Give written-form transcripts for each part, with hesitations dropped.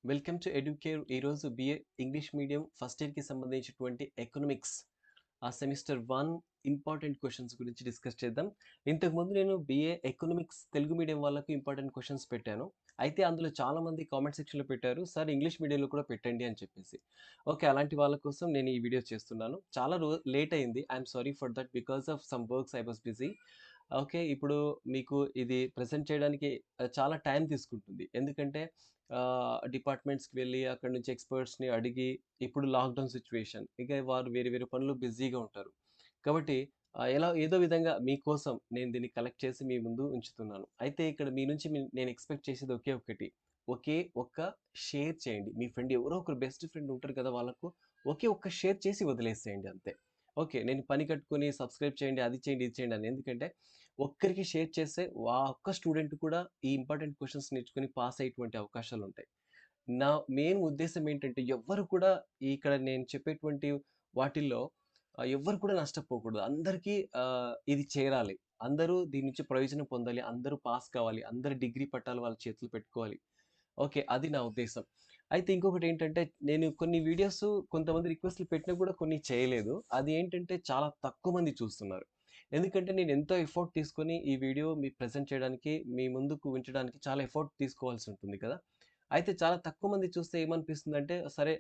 Welcome to educare. ఈరోజు BA English medium first ఇయర్కి సంబంధించినటువంటి ఎకనామిక్స్ ఆ సెమిస్టర్ 1 ఇంపార్టెంట్ క్వశ్చన్స్ గురించి డిస్కస్ చేద్దాం. ఇంతకుముందు నేను బిఏ ఎకనామిక్స్ తెలుగు మీడియం వాళ్ళకు ఇంపార్టెంట్ క్వశ్చన్స్ పెట్టాను. అయితే అందులో చాలామంది కామెంట్ సెక్షన్లో పెట్టారు, సార్ ఇంగ్లీష్ మీడియంలో కూడా పెట్టండి అని చెప్పేసి. ఓకే, అలాంటి వాళ్ళ కోసం నేను ఈ వీడియో చేస్తున్నాను. చాలా లేట్ అయింది. I'm sorry for that, because of some works I was busy. Okay, ఇప్పుడు మీకు ఇది ప్రెజెంట్ చేయడానికి చాలా టైం తీసుకుంటుంది. ఎందుకంటే డిపార్ట్మెంట్స్‌కి వెళ్ళి అక్కడి నుంచి ఎక్స్‌పర్ట్స్‌ని అడిగి, ఇప్పుడు లాక్‌డౌన్ సిట్యుయేషన్. ఇక వారు వేరే వేరే పనుల్లో బిజీగా ఉంటారు. కాబట్టి ఏదో విధంగా మీకోసం నేను దీన్ని కలెక్ట్ చేసి మీ ముందు ఉంచుతున్నాను. అయితే ఇక్కడ మీ నుంచి నేను ఎక్స్‌పెక్ట్ చేసేది ఒకే ఒక్కటి. ఒకే ఒక్క షేర్ చేయండి. మీ ఫ్రెండ్ ఎవరో ఒకరు బెస్ట్ ఫ్రెండ్ ఉంటారు కదా! వాళ్ళకు ఒకే ఒక్క షేర్ చేసి వదిలేసేయండి అంతే. ఓకే, నేను పని కట్టుకొని సబ్స్క్రైబ్ చేయండి, అది చేయండి, ఇది చేయండి అని. ఎందుకంటే ఒక్కరికి షేర్ చేస్తే ఆ ఒక్క స్టూడెంట్ కూడా ఈ ఇంపార్టెంట్ క్వెషన్స్ నేర్చుకొని పాస్ అయ్యేటువంటి అవకాశాలుంటాయి. నా మెయిన్ ఉద్దేశ్యం ఏంటంటే ఎవ్వరు కూడా ఇక్కడ నేను చెప్పేటువంటి వాటిల్లో ఎవ్వరు కూడా నష్టపోకూడదు. అందరికీ ఇది చేరాలి. అందరూ దీని నుంచి ప్రయోజనం పొందాలి. అందరూ పాస్ కావాలి. అందరి డిగ్రీ పట్టాలు వాళ్ళ చేతుల్లో పెట్టుకోవాలి. ఓకే, అది నా ఉద్దేశం. అయితే ఇంకొకటేంటంటే, నేను కొన్ని వీడియోస్ కొంతమంది రిక్వెస్ట్‌లు పెట్టినా కూడా కొన్ని చేయలేదు. అది ఏంటంటే చాలా తక్కువ మంది చూస్తున్నారు. ఎందుకంటే నేను ఎంతో ఎఫర్ట్ తీసుకొని ఈ వీడియో మీకు ప్రెజెంట్ చేయడానికి, మీ ముందుకు ఉంచడానికి చాలా ఎఫర్ట్ తీసుకోవాల్సి ఉంటుంది కదా! అయితే చాలా తక్కువ మంది చూస్తే ఏమనిపిస్తుందంటే, సరే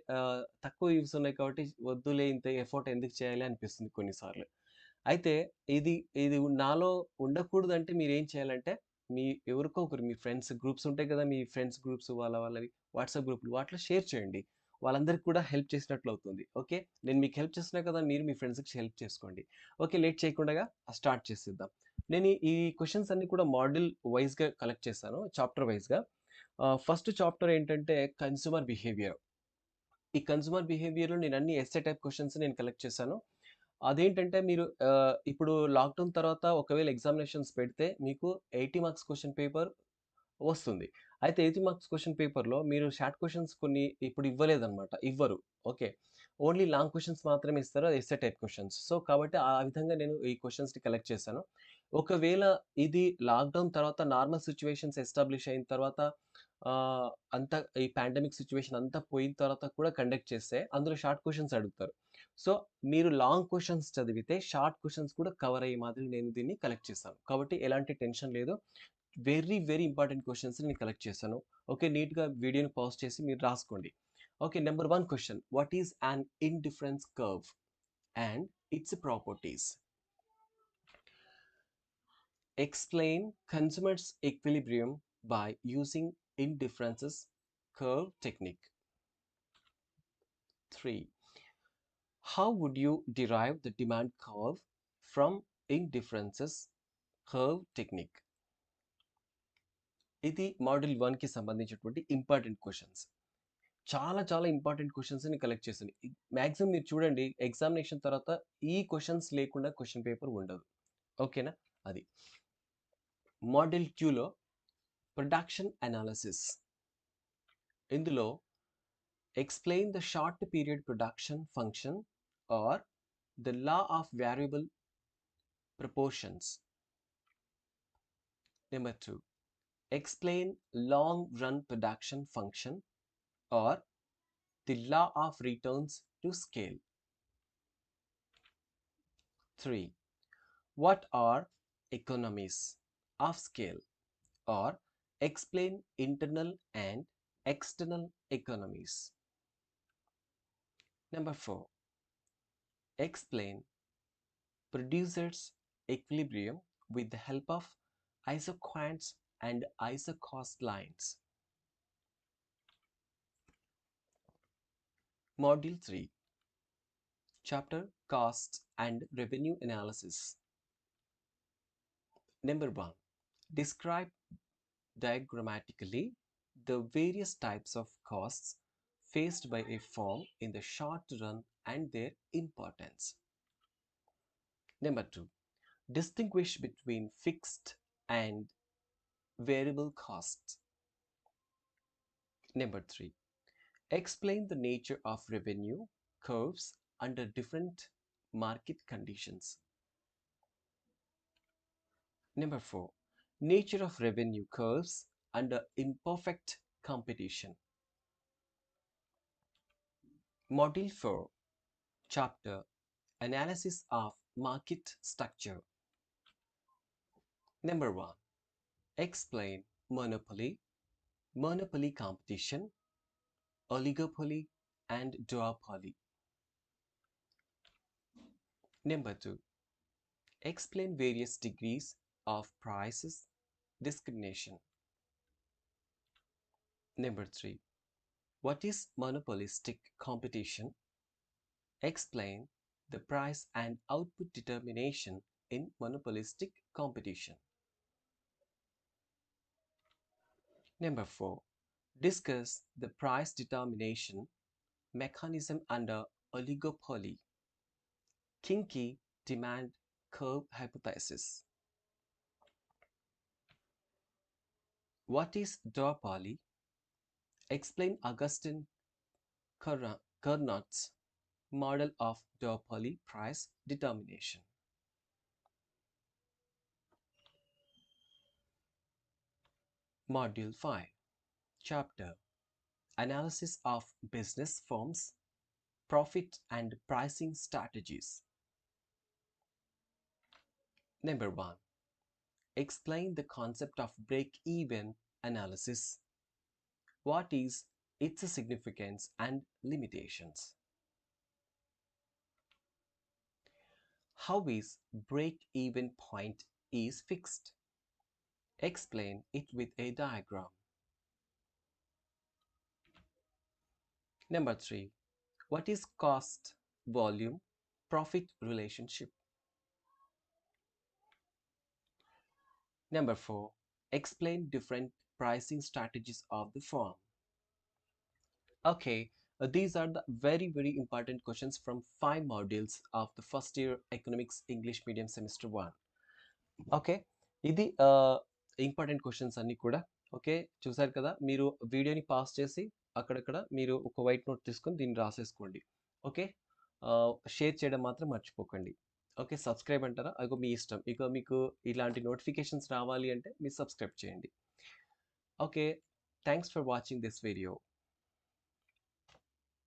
తక్కువ వ్యూస్ ఉన్నాయి కాబట్టి వద్దులే ఇంత ఎఫర్ట్ ఎందుకు చేయాలి అనిపిస్తుంది కొన్నిసార్లు. అయితే ఇది ఇది నాలో ఉండకూడదంటే మీరేం చేయాలంటే, మీ ఎవరికో ఒకరు మీ ఫ్రెండ్స్ గ్రూప్స్ ఉంటాయి కదా! మీ ఫ్రెండ్స్ గ్రూప్స్ వాళ్ళవి వాట్సాప్ గ్రూప్‌లు వాటిలో షేర్ చేయండి. వాళ్ళందరికి కూడా హెల్ప్ చేసినట్లు అవుతుంది. ఓకే, నేను మీకు హెల్ప్ చేస్తున్నా కదా! మీరు మీ ఫ్రెండ్స్‌కి హెల్ప్ చేసుకోండి. ఓకే, లేట్ చేయకుండాగా స్టార్ట్ చేసేద్దాం. నేను ఈ క్వెషన్స్ అన్నీ కూడా మోడల్ వైస్‌గా కలెక్ట్ చేశాను. చాప్టర్ వైస్‌గా. ఫస్ట్ చాప్టర్ ఏంటంటే కన్స్యూమర్ బిహేవియర్. ఈ కన్స్యూమర్ బిహేవియర్‌లో నేను అన్ని ఎస్సే టైప్ క్వెషన్స్ నేను కలెక్ట్ చేశాను. అదేంటంటే మీరు ఇప్పుడు లాక్‌డౌన్ తర్వాత ఒకవేళ ఎగ్జామినేషన్స్ పెడితే మీకు 80 మార్క్స్ క్వెషన్ పేపర్ వస్తుంది. అయితే 80 మార్క్స్ క్వెషన్ పేపర్‌లో మీరు షార్ట్ క్వెషన్స్ కొన్ని ఇప్పుడు ఇవ్వలేదన్నమాట. ఇవ్వరు. ఓకే, ఓన్లీ లాంగ్ క్వెషన్స్ మాత్రమే ఇస్తారు. అది ఎస్సే టైప్ క్వెషన్స్. సో, కాబట్టి ఆ విధంగా నేను ఈ క్వెషన్స్‌ని కలెక్ట్ చేశాను. ఒకవేళ ఇది లాక్‌డౌన్ తర్వాత నార్మల్ సిట్యుయేషన్స్ ఎస్టాబ్లిష్ అయిన తర్వాత అంతా ఈ పాండమిక్ సిట్యుయేషన్ అంతా పోయిన తర్వాత కూడా కండక్ట్ చేస్తే అందులో షార్ట్ క్వెషన్స్ అడుగుతారు. సో, మీరు లాంగ్ క్వెషన్స్ చదివితే షార్ట్ క్వెషన్స్ కూడా కవర్ అయ్యే మాదిరి నేను దీన్ని కలెక్ట్ చేశాను. కాబట్టి ఎలాంటి టెన్షన్ లేదు. వెరీ, వెరీ ఇంపార్టెంట్ క్వెషన్స్‌ని నేను కలెక్ట్ చేశాను. ఓకే, నీట్‌గా వీడియోని పాజ్ చేసి మీరు రాసుకోండి. Okay, number 1 question. What is an indifference curve and its properties? Explain Consumer's equilibrium by using indifferences curve technique. 3. How would you derive the demand curve from indifferences curve technique? ఇది module 1కి సంబంధించినటువంటి important questions. చాలా చాలా important క్వెషన్స్‌ని collect చేశాను. Maximum మీరు చూడండి examination తర్వాత ఈ క్వెషన్స్ లేకుండా క్వెషన్ పేపర్ ఉండదు. ఓకేనా? అది. మాడ్యూల్ 2లో ప్రొడక్షన్ అనాలిసిస్. ఇందులో explain the short period production function or the law of variable proportions. Number 2. Explain long run production function or the law of returns to scale. 3. What are economies of scale or explain internal and external economies. Number 4. Explain producers equilibrium with the help of isoquants and isocost lines. Module 3. Chapter Costs and Revenue Analysis. Number 1. Describe diagrammatically the various types of costs faced by a firm in the short run and their importance. Number 2. Distinguish between fixed and variable costs. Number 3. Explain the nature of revenue curves under different market conditions. Number 4. Nature of revenue curves under imperfect competition. Module 4, Chapter Analysis of Market Structure. Number 1. Explain monopoly, monopoly competition, oligopoly, and duopoly. Number 2. Explain various degrees of prices discrimination. Number 3. What is monopolistic competition? Explain the price and output determination in monopolistic competition. Number 4. Discuss the price determination mechanism under oligopoly. Kinky demand curve hypothesis. What is duopoly? Explain Augustin Carnot's model of duopoly price determination. Module 5, Chapter Analysis of Business Firms, Profit and Pricing Strategies. Number 1. Explain the concept of break-even analysis. What is its significance and limitations? How is break-even point is fixed? Explain it with a diagram. Number 3. What is cost, volume, profit relationship? Number 4. Explain different pricing strategies of the firm. Okay, these are the very important questions from 5 modules of the first year economics English medium semester 1. Okay, ఇది important questions అన్నీ కూడా. Okay, చూసారు కదా, మీరు వీడియోని pass చేసి అక్కడక్కడ మీరు ఒక వైట్ నోట్ తీసుకొని దీన్ని రాసేసుకోండి. ఓకే, షేర్ చేయడం మాత్రం మర్చిపోకండి. ఓకే, సబ్స్క్రైబ్ అంటారా, అగో మీ ఇష్టం. ఇక మీకు ఇలాంటి నోటిఫికేషన్స్ రావాలి అంటే మీరు సబ్స్క్రైబ్ చేయండి. Okay, thanks for watching this video.